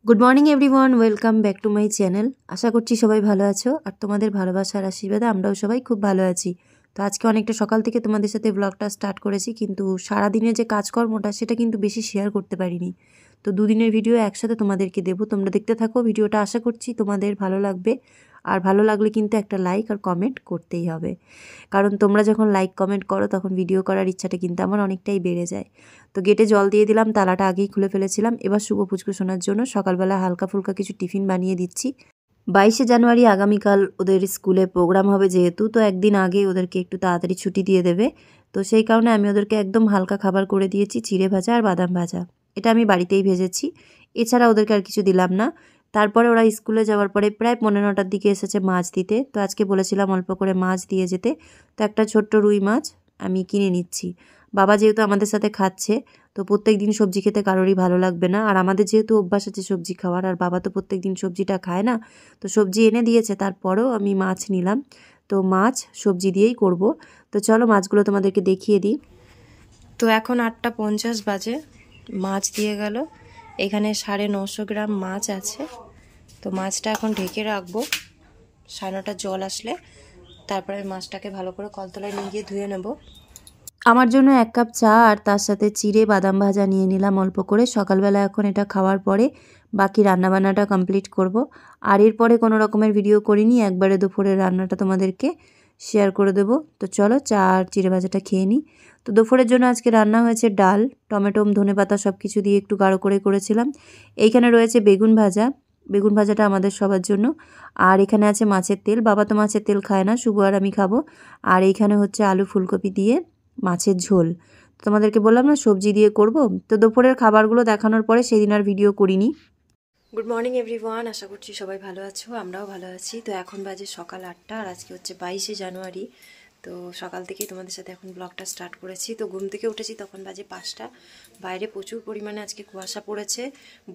Good morning everyone, welcome back to my channel. আশা করছি সবাই ভালো আছো আর তোমাদের ভালোবাসার আশীর্বাদে আমরাও সবাই খুব ভালো আছি। তো আজকে অনেকটা সকাল থেকে তোমাদের সাথে ব্লগটা স্টার্ট করেছি, কিন্তু সারাদিনের যে কাজকর্মটা সেটা কিন্তু বেশি শেয়ার করতে পারিনি। তো দুদিনের ভিডিও একসাথে তোমাদেরকে দেবো, তোমরা দেখতে থাকো ভিডিওটা। আশা করছি তোমাদের ভালো লাগবে, আর ভালো লাগলে কিন্তু একটা লাইক আর কমেন্ট করতেই হবে, কারণ তোমরা যখন লাইক কমেন্ট করো তখন ভিডিও করার ইচ্ছাটা কিন্তু আমার অনেকটাই বেড়ে যায়। তো গেটে জল দিয়ে দিলাম, তালাটা আগেই খুলে ফেলেছিলাম। এবার শুভ পুচকু শোনার জন্য সকালবেলা হালকা ফুলকা কিছু টিফিন বানিয়ে দিচ্ছি। 22শে জানুয়ারি আগামীকাল ওদের স্কুলে প্রোগ্রাম হবে যেহেতু, তো একদিন আগে ওদেরকে একটু তাড়াতাড়ি ছুটি দিয়ে দেবে। তো সেই কারণে আমি ওদেরকে একদম হালকা খাবার করে দিয়েছি, চিড়ে ভাজা আর বাদাম ভাজা। এটা আমি বাড়িতেই ভেজেছি, এছাড়া ওদেরকে আর কিছু দিলাম না। তারপরে ওরা স্কুলে যাওয়ার পরে প্রায় 15টার দিকে এসেছে মাছ দিতে। তো আজকে বলেছিলাম অল্প করে মাছ দিয়ে যেতে, তো একটা ছোট্ট রুই মাছ আমি কিনে নিচ্ছি। বাবা যেহেতু আমাদের সাথে খাচ্ছে, তো প্রত্যেক দিন সবজি খেতে কারোরই ভালো লাগবে না, আর আমাদের যেহেতু অভ্যাস আছে সবজি খাওয়ার, আর বাবা তো প্রত্যেক দিন সবজিটা খায় না। তো সবজি এনে দিয়েছে, তারপরেও আমি মাছ নিলাম। তো মাছ সবজি দিয়েই করব। তো চলো মাছগুলো তোমাদেরকে দেখিয়ে দিই। তো এখন 8টা 50 বাজে, মাছ দিয়ে গেল। এখানে 950 গ্রাম মাছ আছে। তো মাছটা এখন ঢেকে রাখবো, 9:30 জল আসলে তারপরে মাছটাকে ভালো করে কলতলায় নিয়ে গিয়ে ধুয়ে নেব। আমার জন্য 1 কাপ চা আর তার সাথে চিড়ে বাদাম ভাজা নিয়ে নিলাম অল্প করে। সকালবেলা এখন এটা খাওয়ার পরে বাকি রান্নাবান্নাটা কমপ্লিট করব। আর এরপরে কোনো রকমের ভিডিও করিনি, একবারে দুপুরের রান্নাটা তোমাদেরকে শেয়ার করে দেব। তো চলো চা আর চিড়ে ভাজাটা খেয়ে নিই। তো দুপুরের জন্য আজকে রান্না হয়েছে ডাল, টমেটো ধনেপাতা সব কিছু দিয়ে একটু গাঢ় করে করেছিলাম। এইখানে রয়েছে বেগুন ভাজা, বেগুন ভাজাটা আমাদের সবার জন্য। আর এখানে আছে মাছের তেল, বাবা তো মাছের তেল খায় না, শুভ আর আমি খাবো। আর এইখানে হচ্ছে আলু ফুলকপি দিয়ে মাছের ঝোল। তোমাদেরকে বললাম না সবজি দিয়ে করব। তো দুপুরের খাবারগুলো দেখানোর পরে সেদিন আর ভিডিও করিনি। গুড মর্নিং এভরিওয়ান, আশা করছি সবাই ভালো আছো, আমরাও ভালো আছি। তো এখন বাজে সকাল 8টা আর আজকে হচ্ছে 22শে জানুয়ারি। তো সকাল থেকেই তোমাদের সাথে এখন ব্লগটা স্টার্ট করেছি। তো ঘুম থেকে উঠেছি তখন বাজে 5টা। বাইরে প্রচুর পরিমাণে আজকে কুয়াশা পড়েছে।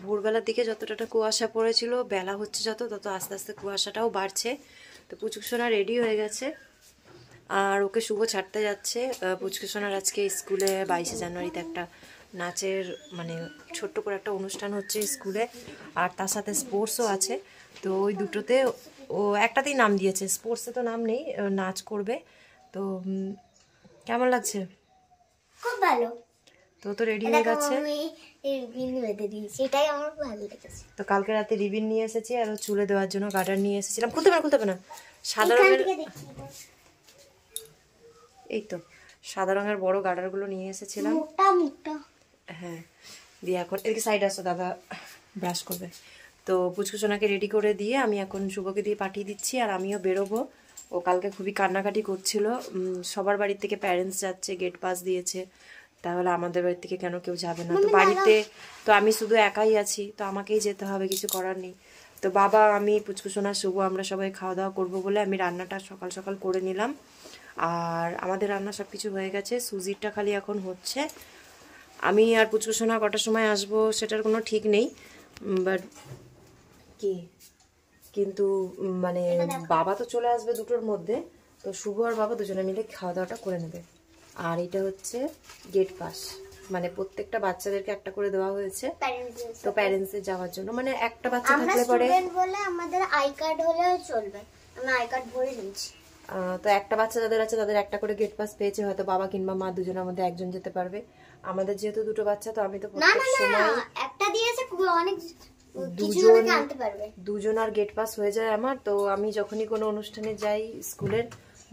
ভোরবেলার দিকে যতটা কুয়াশা পড়েছিল, বেলা হচ্ছে যত তত আস্তে আস্তে কুয়াশাটাও বাড়ছে। তো পুচকুসোনা রেডি হয়ে গেছে আর ওকে শুভ ছাড়তে যাচ্ছে। পুচকুসোনার আজকে স্কুলে 22শে জানুয়ারিতে একটা নাচের মানে ছোট্ট করে একটা অনুষ্ঠান হচ্ছে স্কুলে, আর তার সাথে স্পোর্টসও আছে। তো ওই দুটোতে ও একটাতেই নাম দিয়েছে, স্পোর্টসে তো নাম নেই, নাচ করবে। তো কেমন লাগছে? খুব ভালো। তো রেডি হয়ে গেছে। সেটাই আমার ভালো লেগেছে। তো কালকে রাতে রিবিন নিয়ে এসেছি আর চুলে দেওয়ার জন্য গার্ডার নিয়ে এসেছিলাম। খুলতে হবে না, সাদা রঙের, এই তো সাদা রঙের বড় গার্ডারগুলো নিয়ে এসেছিলাম। হ্যাঁ, দিয়ে এখন এদিকে সাইড আসো, দাদা ব্রাশ করবে। তো পুচকুচোনাকে রেডি করে দিয়ে আমি এখন শুভকে দিয়ে পাঠিয়ে দিচ্ছি, আর আমিও বেরোবো। ও কালকে খুবই কান্নাকাটি করছিল, সবার বাড়ির থেকে প্যারেন্টস যাচ্ছে, গেট পাস দিয়েছে, তাহলে আমাদের বাড়ির থেকে কেন কেউ যাবে না? তো বাড়িতে তো আমি শুধু একাই আছি, তো আমাকেই যেতে হবে, কিছু করার নেই। তো বাবা, আমি, পুচকুচোনা, শুভ আমরা সবাই খাওয়া দাওয়া করবো বলে আমি রান্নাটা সকাল সকাল করে নিলাম। আর আমাদের রান্না সব কিছু হয়ে গেছে, সুজিরটা খালি এখন হচ্ছে। আমি আর পুচকুসোনা কটার সময় আসবো সেটার কোনো ঠিক নেই, বাট কি কিন্তু মানে বাবা তো চলে আসবে 2টোর মধ্যে। তো শুভ আর বাবা দুজনে মিলে খাওয়া দাওয়াটা করে নেবে। আর এটা হচ্ছে গেট পাস, মানে প্রত্যেকটা বাচ্চাদেরকে একটা করে দেওয়া হয়েছে। তো প্যারেন্টসে যাওয়ার জন্য, মানে একটা বাচ্চা থাকলে পরে বলে আমাদের আই কার্ড হলেও চলবে, আমি আই কার্ড ভরে নিয়েছি। তো একটা বাচ্চা যাদের আছে তাদের একটা করে গেট পাস পেয়েছে, হয়তো বাবা কিংবা মা দুজনের মধ্যে একজন যেতে পারবে। আমাদের যেহেতু 2টো বাচ্চা, তো আমি তো প্রত্যেক সময় একটা দিয়েছে, অনেক দুজন আর গেট পাস হয়ে যায় আমার। তো আমি যখনই কোনো অনুষ্ঠানে যাই, স্কুলের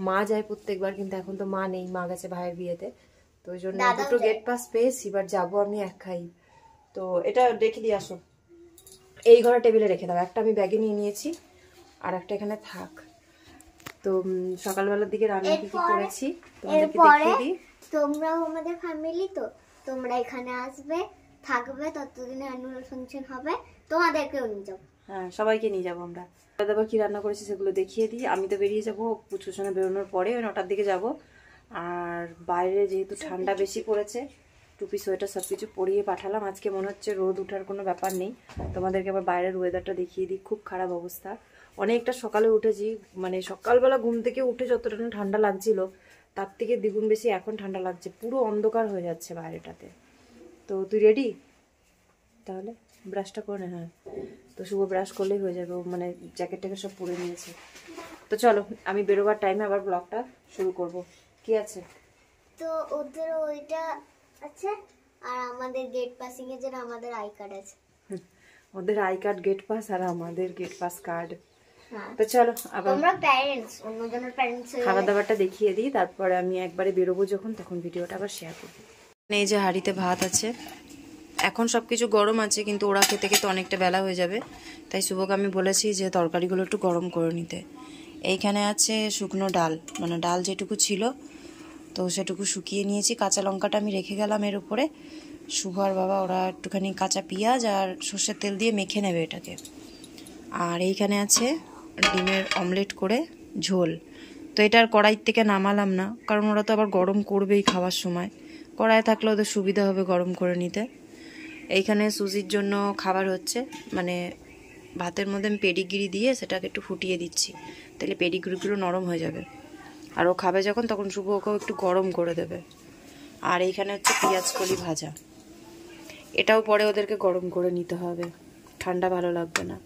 মা যায় প্রত্যেকবার, কিন্তু এখন তো মা নেই, মা গেছে ভাইয়ের বিয়েতে। তো ওই জন্য 2টো গেট পাস পেয়েছি, এবার যাবো আমি একাই। তো এটা রেখে দিয়ে আসো, এই ঘরে টেবিলে রেখে দাও, একটা আমি ব্যাগে নিয়ে নিয়েছি আর একটা এখানে থাক। তো সকালবেলার দিকে রান্না কি করেছি তোমাদেরকে দেখিয়ে দিই। তোমরাও আমাদের ফ্যামিলি, তো তোমরা এখানে আসবে, থাকবে, ততদিনে অ্যানুয়াল ফাংশন হবে, তোমাদেরকেও নিয়ে যাবো। হ্যাঁ, সবাইকে নিয়ে যাবো আমরা। দাদা কি রান্না করেছি সেগুলো দেখিয়ে দিই। আমি তো বেরিয়ে যাবো পুচকুসোনা বেরোনোর পরে, ওই 9টার দিকে যাব। আর বাইরে যেহেতু ঠান্ডা বেশি পড়েছে, টুপি সোয়েটার সব কিছু পরিয়ে পাঠালাম। আজকে মনে হচ্ছে রোদ ওঠার কোনো ব্যাপার নেই। তোমাদেরকে আবার বাইরের ওয়েদারটা দেখিয়ে দিই, খুব খারাপ অবস্থা। অনেকটা সকালে উঠেছি, মানে সকালবেলা ঘুম থেকে উঠে যতটা ঠান্ডা লাগছিল তার থেকে দ্বিগুণ বেশি এখন ঠান্ডা লাগছে, পুরো অন্ধকার হয়ে যাচ্ছে বাইরেটাতে। তো তুই রেডি? তাহলে ব্রাশটা করে নে। হ্যাঁ, তো শুভ ব্রাশ করলেই হয়ে যাবে, ও মানে জ্যাকেটটাকে সব পরে নিয়েছে। তো চলো আমি বেরোবার টাইমে আবার ব্লগটা শুরু করব। কি আছে? তো ওদের ওইটা আছে, আর আমাদের গেট পাসিং এর জন্য আমাদের আই কার্ড আছে। ওদের আই কার্ড গেট পাস আর আমাদের গেট পাস কার্ড। হ্যাঁ, তো চলো আবার তোমরা প্যারেন্টস, অন্যজনের প্যারেন্টস। খাবার দাবারটা দেখিয়ে দিই, তারপরে আমি একবারে বেরোবো যখন, তখন ভিডিওটা আবার শেয়ার করবো। এই যে হাঁড়িতে ভাত আছে, এখন সব কিছু গরম আছে, কিন্তু ওরা খেতে খেতে অনেকটা বেলা হয়ে যাবে, তাই শুভকে আমি বলেছি যে তরকারিগুলো একটু গরম করে নিতে। এইখানে আছে শুকনো ডাল, মানে ডাল যেটুকু ছিল তো সেটুকু শুকিয়ে নিয়েছি। কাঁচা লঙ্কাটা আমি রেখে গেলাম এর উপরে। শুভ আর বাবা ওরা একটুখানি কাঁচা পেঁয়াজ আর সর্ষের তেল দিয়ে মেখে নেবে এটাকে। আর এইখানে আছে ডিমের অমলেট করে ঝোল। তো এটা আর কড়াই থেকে নামালাম না, কারণ ওরা তো আবার গরম করবেই খাওয়ার সময়, কড়াই থাকলে ওদের সুবিধা হবে গরম করে নিতে। এইখানে সুজির জন্য খাবার হচ্ছে, মানে ভাতের মধ্যে আমি পেডিগ্রি দিয়ে সেটাকে একটু ফুটিয়ে দিচ্ছি, তাহলে পেডিগ্রিগুলো নরম হয়ে যাবে। আর ও খাবে যখন, তখন শুভ ওকেও একটু গরম করে দেবে। আর এইখানে হচ্ছে পেঁয়াজ কলি ভাজা, এটাও পরে ওদেরকে গরম করে নিতে হবে, ঠান্ডা ভালো লাগবে না,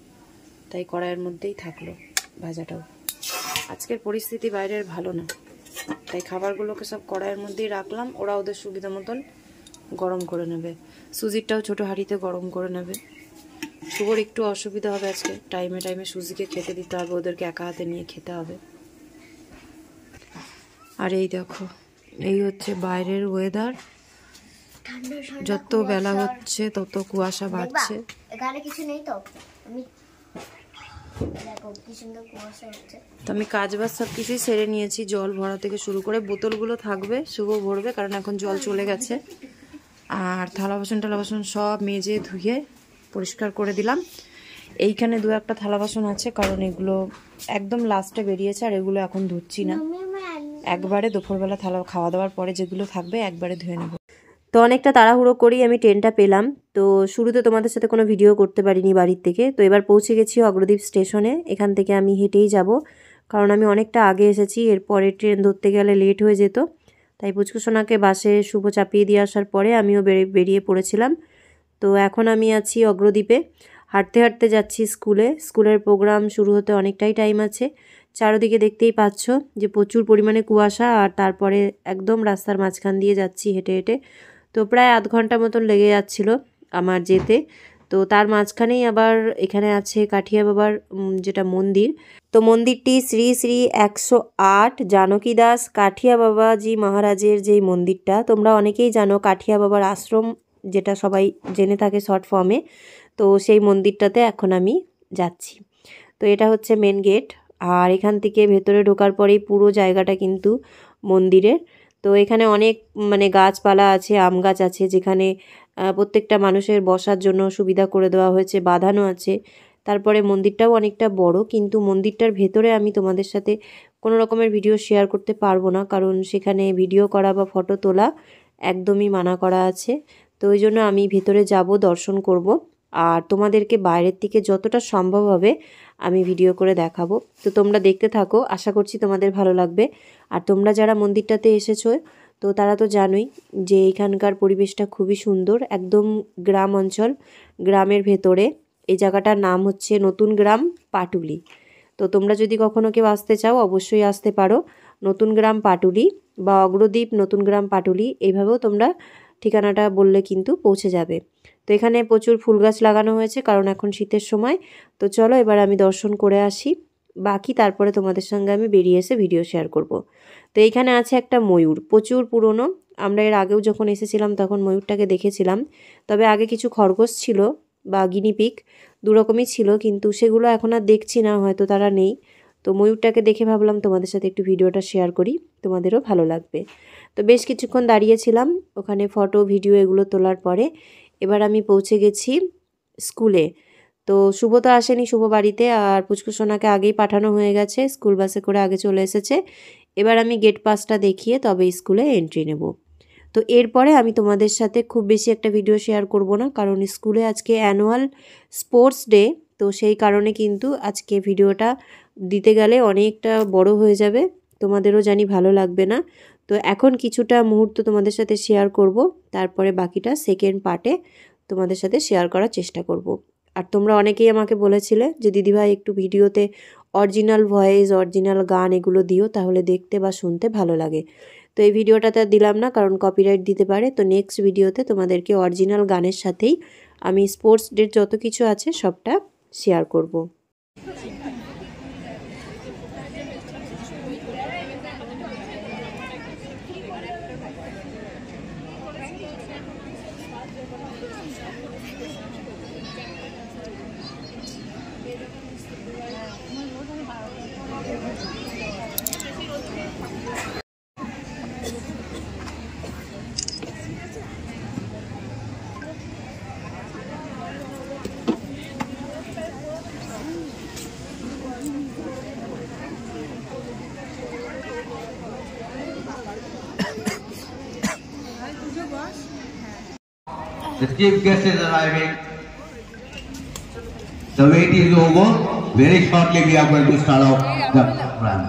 তাই কড়াইয়ের মধ্যেই থাকলো ভাজাটাও। আজকের পরিস্থিতি বাইরের ভালো না, তাই খাবারগুলোকে সব কড়াইয়ের মধ্যেই রাখলাম, ওরা ওদের সুবিধা মতন গরম করে নেবে। সুজিরটাও ছোটো হাঁড়িতে গরম করে নেবে। শুভর একটু অসুবিধা হবে আজকে, টাইমে টাইমে সুজিকে খেতে দিতে হবে, ওদেরকে একা হাতে নিয়ে খেতে হবে। আর এই দেখো, এই হচ্ছে বাইরের ওয়েদার, যত বেলা হচ্ছে তত কুয়াশা বাড়ছে। এখানে কিছু নেই তো, আমি দেখো কি সুন্দর কুয়াশা হচ্ছে। তো আমি কাজ বাজ সব কিছুই সেরে নিয়েছি, জল ভরা থেকে শুরু করে, বোতলগুলো থাকবে শুভ ভরবে, কারণ এখন জল চলে গেছে। আর থালা বাসন সব মেজে ধুয়ে পরিষ্কার করে দিলাম। এইখানে দু একটা থালা বাসন আছে, কারণ এগুলো একদম লাস্টে বেরিয়েছে, আর এগুলো এখন ধুচ্ছি না, একবারে দুপুরবেলা খাওয়া দাওয়ার পরে যেগুলো থাকবে একবারে ধুয়ে নেব। তো অনেকটা তাড়াহুড়ো করেই আমি ট্রেনটা পেলাম। তো শুরুতে তোমাদের সাথে কোনো ভিডিও করতে পারিনি বাড়ির থেকে। তো এবার পৌঁছে গেছি অগ্রদ্বীপ স্টেশনে, এখান থেকে আমি হেঁটেই যাব, কারণ আমি অনেকটা আগে এসেছি, এরপরে ট্রেন ধরতে গেলে লেট হয়ে যেত। তাই পুচকুসোনাকে বাসে শুভ চাপিয়ে দিয়ে আসার পরে আমিও বেরিয়ে পড়েছিলাম। তো এখন আমি আছি অগ্রদ্বীপে, হাঁটতে হাঁটতে যাচ্ছি স্কুলে। স্কুলের প্রোগ্রাম শুরু হতে অনেকটাই টাইম আছে। চারদিকে দেখতেই পাচ্ছ যে প্রচুর পরিমাণে কুয়াশা, আর তারপরে একদম রাস্তার মাঝখান দিয়ে যাচ্ছি হেঁটে হেঁটে। তো প্রায় আধ ঘন্টা মতন লেগে যাচ্ছিল আমার যেতে। তো তার মাঝখানেই আবার এখানে আছে কাঠিয়া বাবার যেটা মন্দির। তো মন্দিরটি শ্রী শ্রী 108 জানকী দাস কাঠিয়া বাবাজি মহারাজের যেই মন্দিরটা, তোমরা অনেকেই জানো কাঠিয়া বাবার আশ্রম, যেটা সবাই জেনে থাকে শর্ট ফর্মে। তো সেই মন্দিরটাতে এখন আমি যাচ্ছি। তো এটা হচ্ছে মেন গেট, আর এখান থেকে ভেতরে ঢোকার পরেই পুরো জায়গাটা কিন্তু মন্দিরের। তো এখানে অনেক মানে গাছপালা আছে, আম গাছ আছে, যেখানে প্রত্যেকটা মানুষের বসার জন্য সুবিধা করে দেওয়া হয়েছে, বাঁধানো আছে। তারপরে মন্দিরটাও অনেকটা বড়, কিন্তু মন্দিরটার ভেতরে আমি তোমাদের সাথে কোনো রকমের ভিডিও শেয়ার করতে পারবো না, কারণ সেখানে ভিডিও করা বা ফটো তোলা একদমই মানা করা আছে। তো ওই জন্য আমি ভেতরে যাব, দর্শন করব, আর তোমাদেরকে বাইরের থেকে যতটা সম্ভব হবে আমি ভিডিও করে দেখাবো। তো তোমরা দেখতে থাকো, আশা করছি তোমাদের ভালো লাগবে। আর তোমরা যারা মন্দিরটাতে এসেছো তো তারা তো জানোই যে এখানকার পরিবেশটা খুবই সুন্দর, একদম গ্রাম অঞ্চল, গ্রামের ভেতরে। এই জায়গাটার নাম হচ্ছে নতুন গ্রাম পাটুলি। তো তোমরা যদি কখনো কেউ আসতে চাও অবশ্যই আসতে পারো, নতুন গ্রাম পাটুলি বা অগ্রদ্বীপ নতুন গ্রাম পাটুলি, এইভাবেও তোমরা ঠিকানাটা বললে কিন্তু পৌঁছে যাবে। তো এখানে প্রচুর ফুল গাছ লাগানো হয়েছে, কারণ এখন শীতের সময়। তো চলো এবার আমি দর্শন করে আসি, বাকি তারপরে তোমাদের সঙ্গে আমি বেরিয়ে এসে ভিডিও শেয়ার করব। তো এইখানে আছে একটা ময়ূর, প্রচুর পুরনো, আমরা এর আগেও যখন এসেছিলাম তখন ময়ূরটাকে দেখেছিলাম। তবে আগে কিছু খরগোশ ছিল বা গিনিপিগ, দুরকমই ছিল, কিন্তু সেগুলো এখন আর দেখছি না, হয়তো তারা নেই। তো ময়ূরটাকে দেখে ভাবলাম তোমাদের সাথে একটু ভিডিওটা শেয়ার করি, তোমাদেরও ভালো লাগবে। তো বেশ কিছুক্ষণ দাঁড়িয়েছিলাম ওখানে, ফটো ভিডিও এগুলো তোলার পরে এবার আমি পৌঁছে গেছি স্কুলে। তো শুভ তো আসেনি, শুভ বাড়িতে, আর পুচকুসোনাকে আগেই পাঠানো হয়ে গেছে, স্কুল বাসে করে আগে চলে এসেছে। এবার আমি গেট পাসটা দেখিয়ে তবে স্কুলে এন্ট্রি নেব। তো এরপরে আমি তোমাদের সাথে খুব বেশি একটা ভিডিও শেয়ার করব না, কারণ স্কুলে আজকে অ্যানুয়াল স্পোর্টস ডে। তো সেই কারণে কিন্তু আজকে ভিডিওটা দিতে গেলে অনেকটা বড় হয়ে যাবে, তোমাদেরও জানি ভালো লাগবে না। তো এখন কিছুটা মুহূর্ত তোমাদের সাথে শেয়ার করব, তারপরে বাকিটা সেকেন্ড পার্টে তোমাদের সাথে শেয়ার করার চেষ্টা করব। আর তোমরা অনেকেই আমাকে বলেছিলে যে দিদিভাই একটু ভিডিওতে অরিজিনাল ভয়েস, অরিজিনাল গান এগুলো দিও, তাহলে দেখতে বা শুনতে ভালো লাগে। তো এই ভিডিওটাতে আর দিলাম না, কারণ কপিরাইট দিতে পারে। তো নেক্সট ভিডিওতে তোমাদেরকে অরিজিনাল গানের সাথেই আমি স্পোর্টস ডের যত কিছু আছে সবটা শেয়ার করব। The chief guest is arriving. The wait is over. Very shortly we are going to start off the program.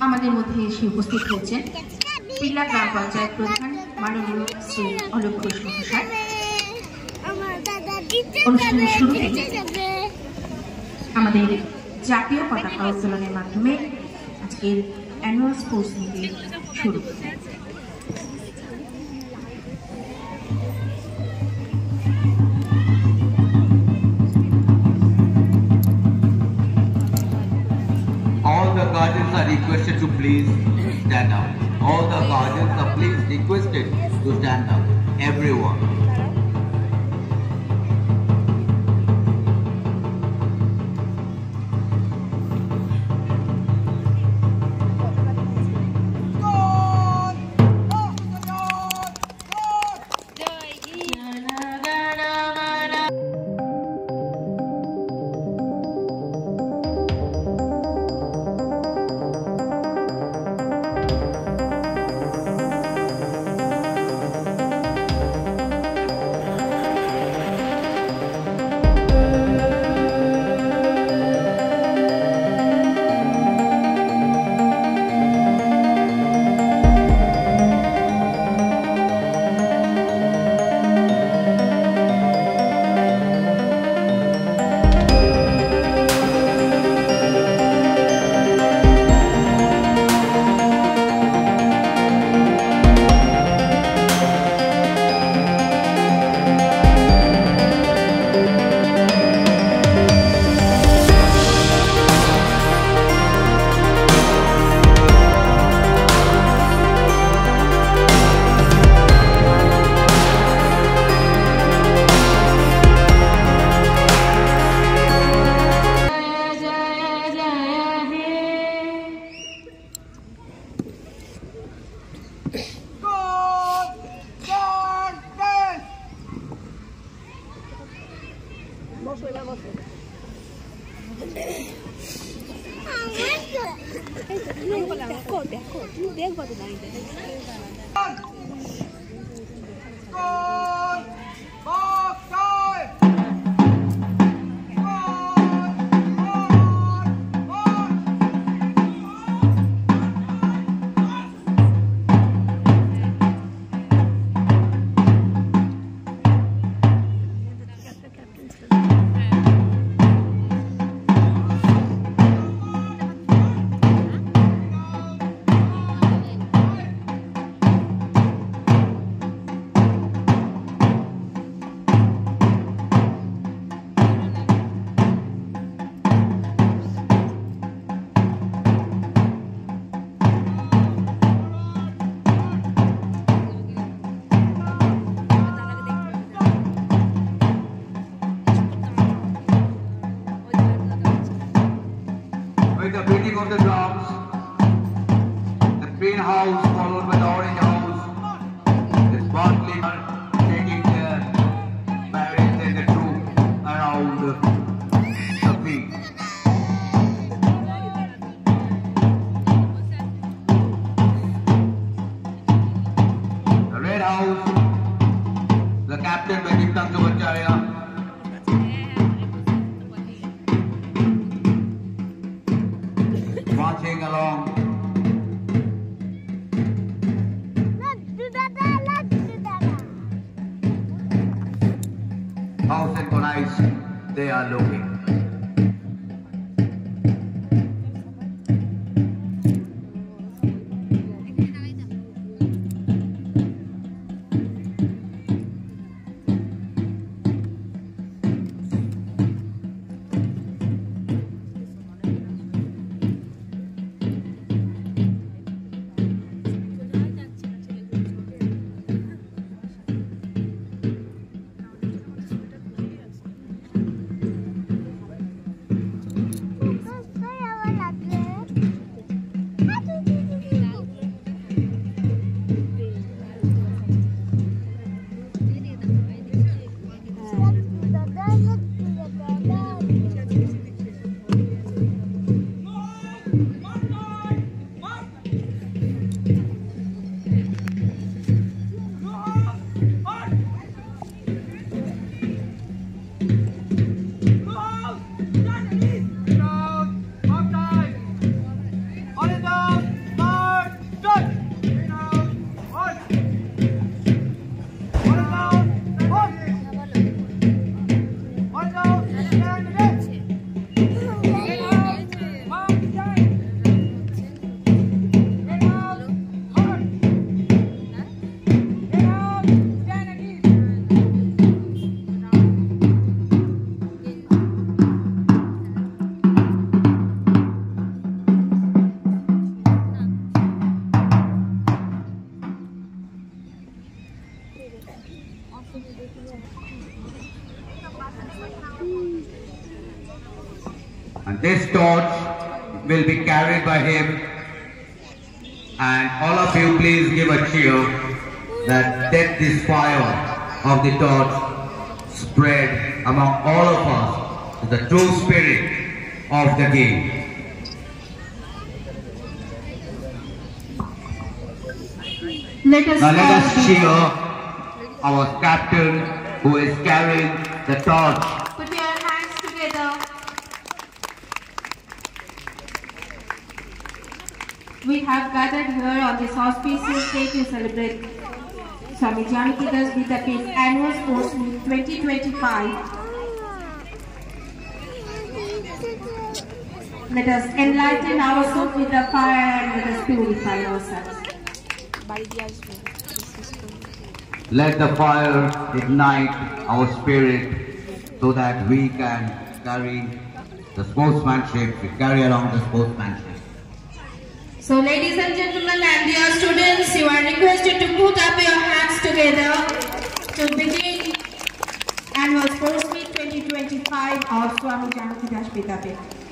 আমাদের মধ্যে এসে উপস্থিত হয়েছেন পিলা গ্রাম পঞ্চায়েত প্রধান মাননীয় শ্রী অলোক ঘোষ মহাশয়। অনুষ্ঠানের শুরুতে আমাদের জাতীয় পতাকা উত্তোলনের মাধ্যমে আজকের অ্যানুয়াল স্পোর্টস মিটের শুরু। All the guardians are requested to please stand up. All the guardians are please requested to stand up. Everyone. With the beating of the drums, the green house followed by the orange house, the sparkling taking their marriage and the troop around the field. The red house captained by Diptanshu Bhattacharya. Marching along. How synchronized they are looking. And this torch will be carried by him, and all of you please give a cheer that let this fire of the torch spread among all of us to the true spirit of the game. Now let us cheer our captain who is carrying the torch. Put your hands together. We have gathered here on this auspicious day to celebrate Swami Janaki Das Vidyapeeth's annual sports meet 2025. Let us enlighten our soul with the fire and let us purify ourselves. Let the fire ignite our spirit so that we can carry the sportsmanship, carry along the sportsmanship. So ladies and gentlemen and dear students, you are requested to put up your hands together to begin annual sports meet 2025 of Swami Janaki Das Vidyapeeth.